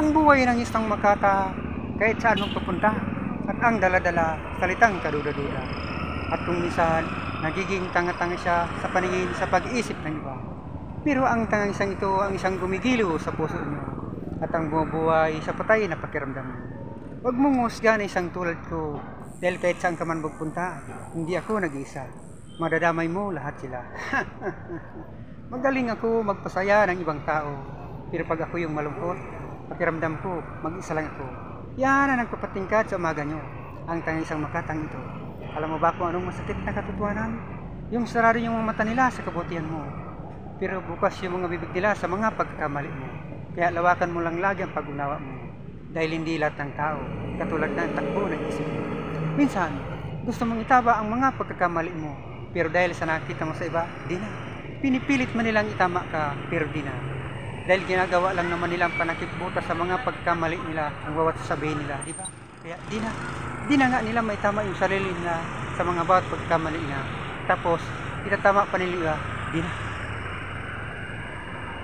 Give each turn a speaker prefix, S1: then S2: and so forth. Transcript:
S1: Ang buhay ng isang makata kahit saan magpupunta at ang daladala salitang kaduda-duda. At kung minsan nagiging tanga-tanga siya sa paningin sa pag-iisip ng iba. Pero ang tangang isang ito ang isang gumigilo sa puso niyo at ang bumubuhay sa patay na pakiramdam mo. Huwag mong husga na isang tulad ko dahil kahit saan ka man magpunta, hindi ako nag-iisa. Madadamay mo lahat sila. Magaling ako magpasaya ng ibang tao, pero pag ako yung malungkot, pakiramdam ko, mag-isa lang ako. Yan ang nagpapatingkad sa umaga nyo, ang tangang isang makatang ito. Alam mo ba kung anong masakit na katotohanan? Yung sarado yung mga mata nila sa kabutihan mo, pero bukas yung mga bibig nila sa mga pagkakamali mo. Kaya lawakan mo lang lagi ang pag-unawa mo, dahil hindi lahat ng tao katulad ng takbo ng isip mo. Minsan, gusto mong itaba ang mga pagkakamali mo, pero dahil sa nakita mo sa iba, di na. Pinipilit man nilang itama ka, pero di na. Dahil ginagawa lang naman nilang panakipbutas sa mga pagkamali nila ang bawat sasabihin nila, di ba? Kaya di na nga nila maitama yung sarili nila sa mga bawat pagkamali nila. Tapos, itatama pa nila, di na.